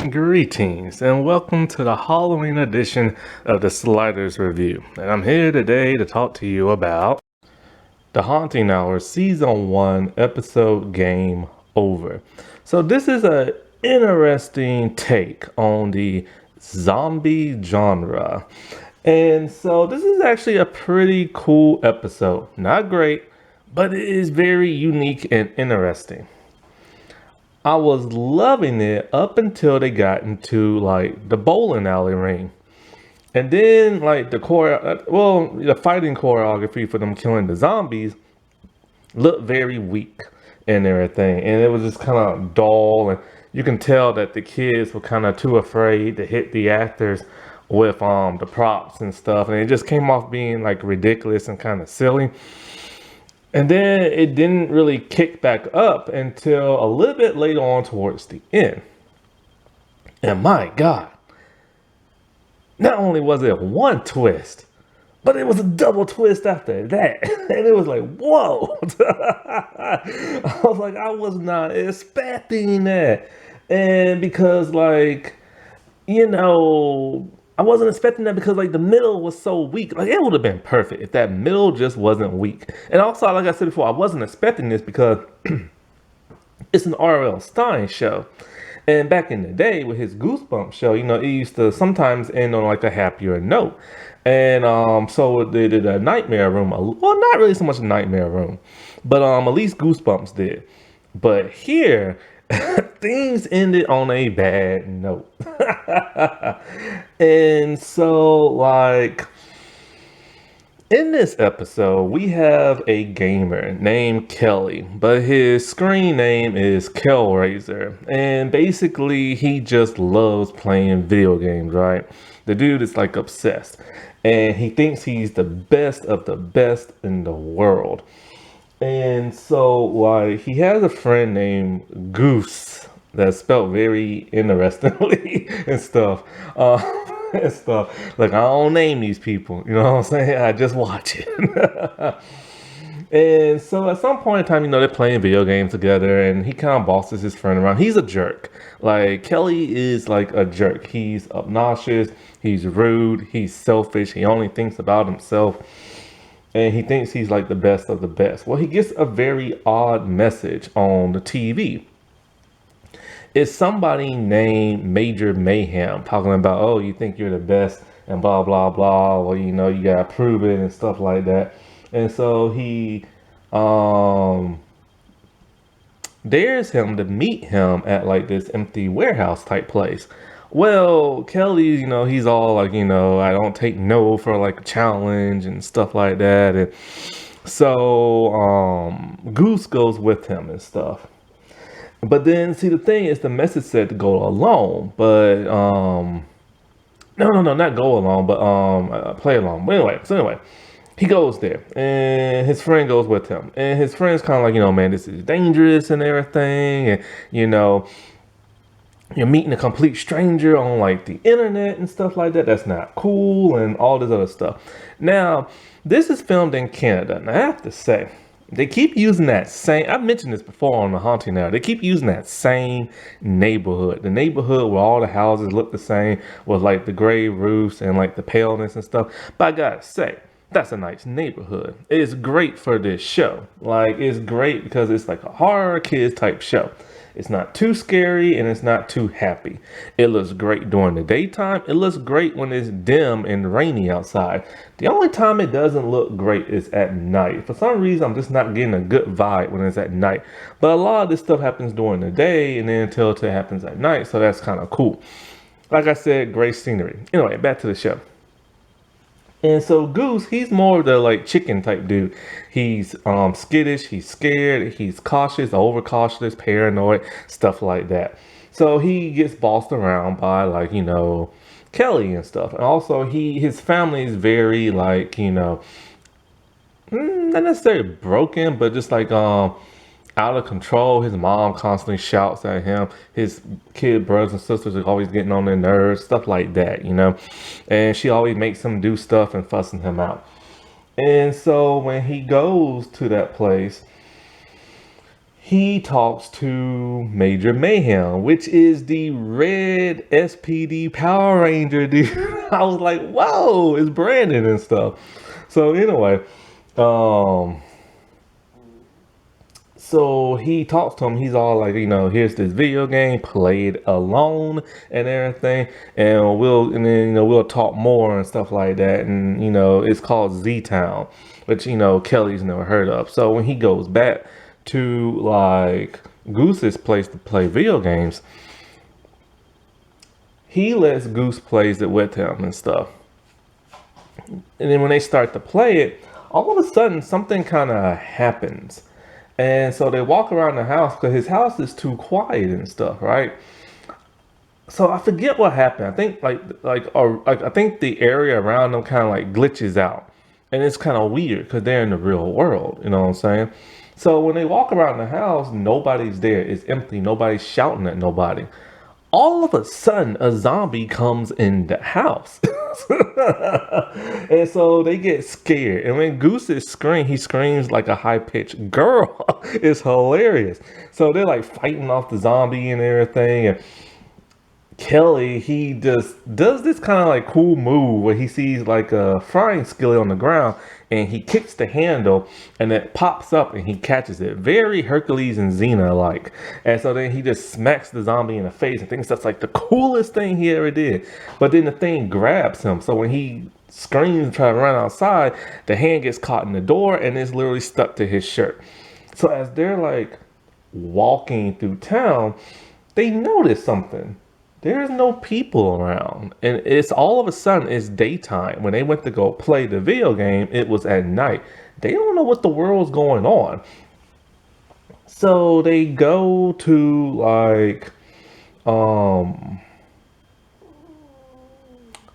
Greetings and welcome to the Halloween edition of the Sliders Review. And I'm here today to talk to you about The Haunting Hour Season 1 episode Game Over. So this is an interesting take on the zombie genre. And so this is actually a pretty cool episode. Not great, but it is very unique and interesting. I was loving it up until they got into like the bowling alley ring. And then like the fighting choreography for them killing the zombies looked very weak and everything. And it was just kind of dull, and you can tell that the kids were kind of too afraid to hit the actors with the props and stuff. And it just came off being like ridiculous and kind of silly. And then it didn't really kick back up until a little bit later on towards the end. And my God, not only was it one twist, but it was a double twist after that. And it was like, whoa. I was like, I was not expecting that. And because I wasn't expecting that because like the middle was so weak. Like it would have been perfect if that middle just wasn't weak. And also, like I said before, I wasn't expecting this because it's an R.L. Stein show. And back in the day with his Goosebumps show, it used to sometimes end on like a happier note. And so they did a Nightmare Room. Well, not really so much a Nightmare Room, but at least Goosebumps did. But here, things ended on a bad note. And so, like, in this episode, we have a gamer named Kelly, but his screen name is Killraiser. And basically, he just loves playing video games, right? The dude is like obsessed. And he thinks he's the best of the best in the world. And so, like, he has a friend named Goose that's spelled very interestingly and stuff. And stuff. Like, I don't name these people, you know what I'm saying? I just watch it. And so at some point in time, they're playing video games together and he kind of bosses his friend around. He's a jerk. Like, Kelly is like a jerk. He's obnoxious, he's rude, he's selfish, he only thinks about himself. And he thinks he's like the best of the best. Well, he gets a very odd message on the TV. It's somebody named Major Mayhem talking about, oh, you think you're the best and blah, blah, blah. Well, you gotta prove it and stuff like that. And so he dares him to meet him at like this empty warehouse type place. Well, Kelly, he's all like, I don't take no for like a challenge and stuff like that. And so Goose goes with him and stuff. But then, see, the thing is, the message said to go alone, but no, not go alone, but play along. But anyway, he goes there, and his friend goes with him, and his friend's kind of like, man, this is dangerous and everything, and you're meeting a complete stranger on like the internet and stuff like that. That's not cool, and all this other stuff. Now, this is filmed in Canada, and I have to say, they keep using that same, I've mentioned this before on The Haunting Hour, they keep using that same neighborhood. The neighborhood where all the houses look the same with like the gray roofs and like the paleness and stuff. But I gotta say, that's a nice neighborhood. It's great for this show. Like, it's great because it's like a horror kids type show. It's not too scary and it's not too happy. It looks great during the daytime. It looks great when it's dim and rainy outside. The only time it doesn't look great is at night. For some reason, I'm just not getting a good vibe when it's at night. But a lot of this stuff happens during the day and then until it happens at night. So that's kind of cool. Like I said, great scenery. Anyway, back to the show. And so Goose, he's more of the like chicken type dude. He's skittish, he's scared, he's cautious, overcautious, paranoid, stuff like that. So he gets bossed around by like, Kelly and stuff. And also his family is very like, not necessarily broken, but just like out of control. His mom constantly shouts at him. His kid brothers and sisters are always getting on their nerves, stuff like that, And she always makes him do stuff and fussing him out. And so when he goes to that place, he talks to Major Mayhem, which is the red SPD Power Ranger dude. I was like, whoa, it's Brandon and stuff. So anyway, um, so he talks to him. He's all like, here's this video game, play it alone and everything, and then we'll talk more and stuff like that. And it's called Z Town, which Kelly's never heard of. So when he goes back to like Goose's place to play video games, he lets Goose plays it with him and stuff. And then when they start to play it, all of a sudden something kind of happens. And so they walk around the house because his house is too quiet and stuff, right? So I forget what happened. I think I think the area around them kind of like glitches out, and it's kind of weird because they're in the real world. You know what I'm saying? So when they walk around the house, nobody's there. It's empty. Nobody's shouting at nobody. All of a sudden, a zombie comes in the house. And so they get scared. And when Goose is he screams like a high-pitched girl. It's hilarious. So they're like fighting off the zombie and everything. And Kelly, he just does this kind of like cool move where he sees like a frying skillet on the ground and he kicks the handle and it pops up and he catches it. Very Hercules and Xena like. And so then he just smacks the zombie in the face and thinks that's like the coolest thing he ever did. But then the thing grabs him. So when he screams and tries to run outside, the hand gets caught in the door and it's literally stuck to his shirt. So as they're like walking through town, they notice something. There's no people around, and it's all of a sudden it's daytime. When they went to go play the video game, it was at night. They don't know what the world's going on. So they go to like, I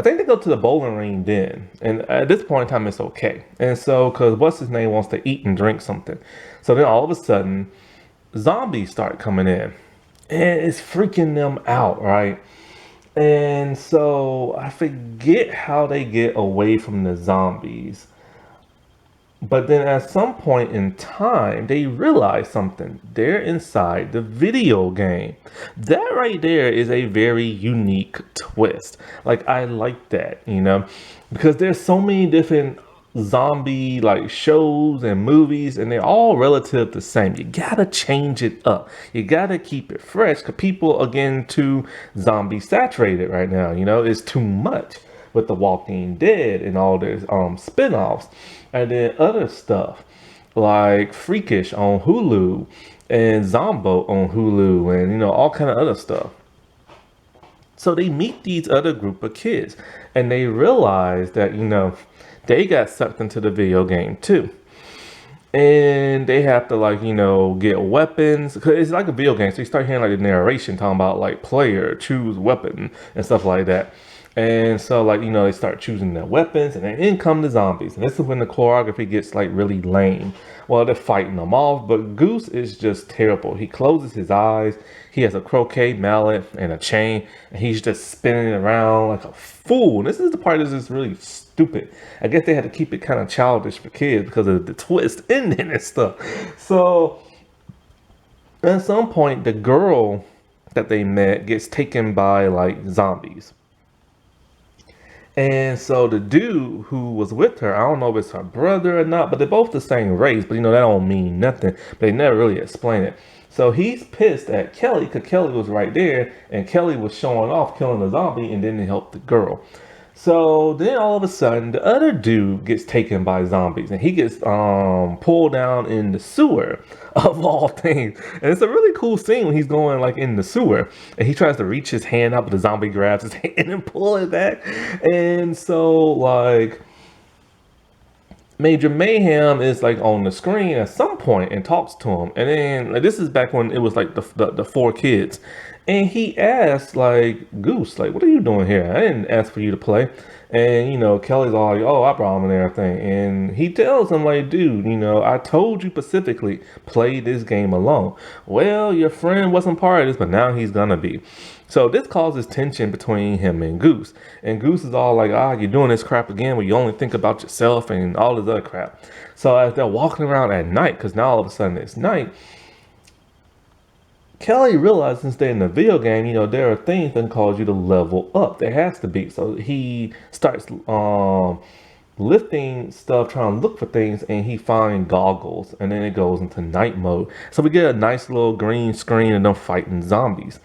think they go to the bowling ring then, and at this point in time it's okay. And so, cause what's his name wants to eat and drink something. So then all of a sudden, zombies start coming in. And it's freaking them out, right? And so I forget how they get away from the zombies. But then at some point in time, they realize something. They're inside the video game. That right there is a very unique twist. Like, I like that, because there's so many different zombie like shows and movies, and they're all relative the same. You gotta change it up. You gotta keep it fresh because people again too zombie saturated right now. It's too much with The Walking Dead and all their spin-offs, and then other stuff like Freakish on Hulu and Zombo on Hulu and all kind of other stuff. So they meet these other group of kids and they realize that they got sucked into the video game too. And they have to get weapons. Cause it's like a video game. So you start hearing like the narration talking about like player, choose weapon and stuff like that. And so they start choosing their weapons and then in come the zombies. And this is when the choreography gets like really lame. Well, they're fighting them off, but Goose is just terrible. He closes his eyes. He has a croquet mallet and a chain, and he's just spinning it around like a fool. And this is the part that's just really stupid. I guess they had to keep it kind of childish for kids because of the twist ending and stuff. So at some point, the girl that they met gets taken by like zombies. And so the dude who was with her, I don't know if it's her brother or not, but they're both the same race. But that don't mean nothing. They never really explain it. So he's pissed at Kelly because Kelly was right there and Kelly was showing off killing the zombie and didn't help the girl. So then all of a sudden the other dude gets taken by zombies and he gets pulled down in the sewer of all things. And it's a really cool scene when he's going like in the sewer and he tries to reach his hand up, but the zombie grabs his hand and pull it back. And so like Major Mayhem is like on the screen at some point and talks to him. And then like, this is back when it was like the four kids. And he asked like Goose, like, what are you doing here? I didn't ask for you to play. And Kelly's all like, oh, I brought him and everything. And he tells him like, dude, I told you specifically, play this game alone. Well, your friend wasn't part of this, but now he's gonna be. So this causes tension between him and Goose. And Goose is all like, you're doing this crap again where you only think about yourself and all this other crap. So as they're walking around at night, because now all of a sudden it's night, Kelly realizes since they're in the video game, there are things that cause you to level up. There has to be. So he starts lifting stuff, trying to look for things, and he finds goggles, and then it goes into night mode. So we get a nice little green screen of them fighting zombies.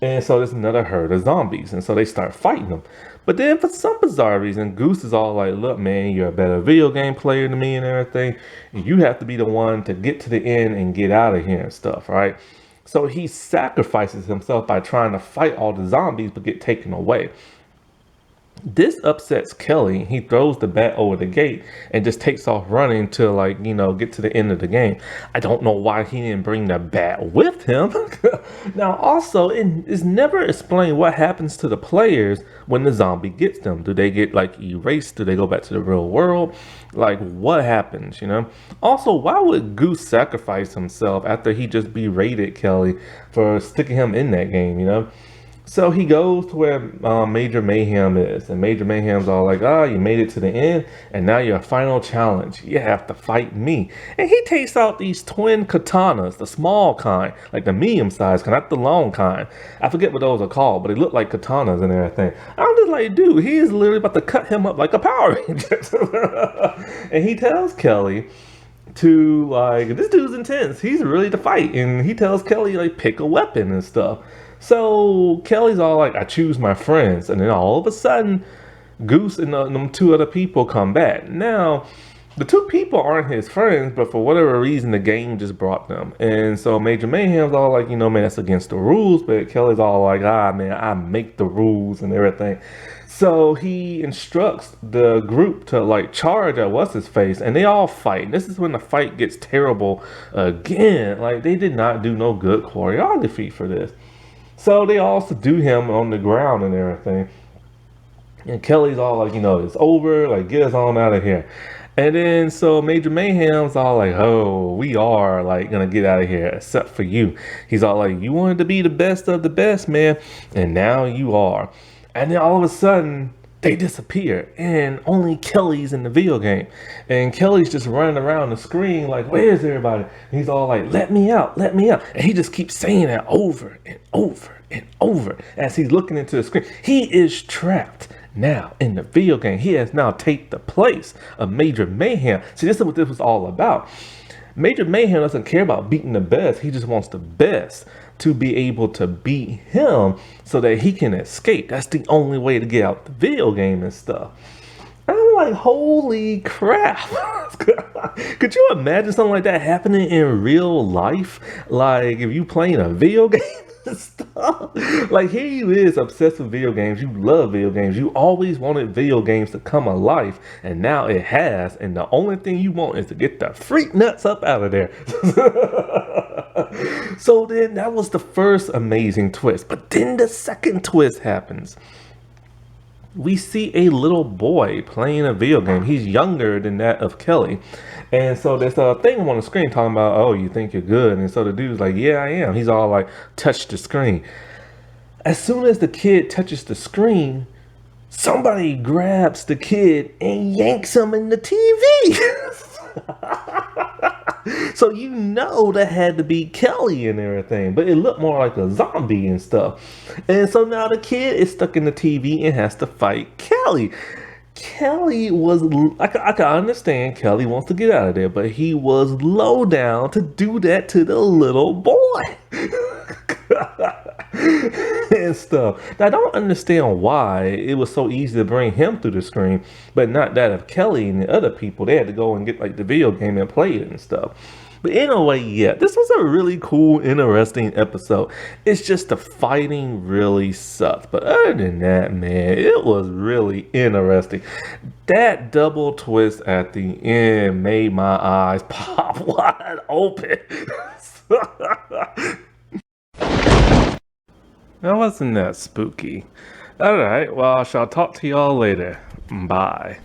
And so there's another herd of zombies, and so they start fighting them. But then for some bizarre reason, Goose is all like, look, man, you're a better video game player than me and everything. And you have to be the one to get to the end and get out of here and stuff, right? So he sacrifices himself by trying to fight all the zombies but get taken away. This upsets Kelly. He throws the bat over the gate and just takes off running to get to the end of the game. I don't know why he didn't bring the bat with him. Now also, it's never explained what happens to the players when the zombie gets them. Do they get erased? Do they go back to the real world? What happens, Also, why would Goose sacrifice himself after he just berated Kelly for sticking him in that game, So he goes to where Major Mayhem is, and Major Mayhem's all like, you made it to the end, and now your final challenge, you have to fight me. And he takes out these twin katanas, the small kind, like the medium-sized kind, not the long kind. I forget what those are called, but they look like katanas and everything. I'm just like, dude, he is literally about to cut him up like a Power Ranger. And he tells Kelly to, this dude's intense. He's really to fight, and he tells Kelly, pick a weapon and stuff. So Kelly's all like, I choose my friends. And then all of a sudden, Goose and them two other people come back. Now, the two people aren't his friends, but for whatever reason, the game just brought them. And so Major Mayhem's all like, man, that's against the rules. But Kelly's all like, man, I make the rules and everything. So he instructs the group to charge at what's-his-face, and they all fight. And this is when the fight gets terrible again. They did not do no good choreography for this. So they all subdue him on the ground and everything. And Kelly's all like, it's over, get us on out of here. And then so Major Mayhem's all like, oh, we are gonna get out of here except for you. He's all like, you wanted to be the best of the best, man, and now you are. And then all of a sudden, they disappear, and only Kelly's in the video game. And Kelly's just running around the screen where's everybody? And he's all like, let me out, let me out. And he just keeps saying that over and over and over as he's looking into the screen. He is trapped now in the video game. He has now taken the place of Major Mayhem. See, this is what this was all about. Major Mayhem doesn't care about beating the best. He just wants the best to be able to beat him so that he can escape. That's the only way to get out the video game and stuff. I'm like, holy crap. Could you imagine something like that happening in real life? If you playing a video game and stuff. Here you is obsessed with video games. You love video games. You always wanted video games to come alive, and now it has, and the only thing you want is to get the freak nuts up out of there. So then that was the first amazing twist. But then the second twist happens. We see a little boy playing a video game. He's younger than that of Kelly. And so there's a thing on the screen talking about, oh, you think you're good. And so the dude's like, yeah, I am. He's all like, touch the screen. As soon as the kid touches the screen, somebody grabs the kid and yanks him in the TV. So that had to be Kelly and everything, but it looked more like a zombie and stuff. And so now the kid is stuck in the TV and has to fight Kelly. Kelly was, I can understand Kelly wants to get out of there, but he was low down to do that to the little boy. And stuff. Now, I don't understand why it was so easy to bring him through the screen, but not that of Kelly and the other people. They had to go and get the video game and play it and stuff. But anyway, yeah, this was a really cool, interesting episode. It's just the fighting really sucked. But other than that, man, it was really interesting. That double twist at the end made my eyes pop wide open. That wasn't that spooky. Alright, well, I shall talk to y'all later. Bye.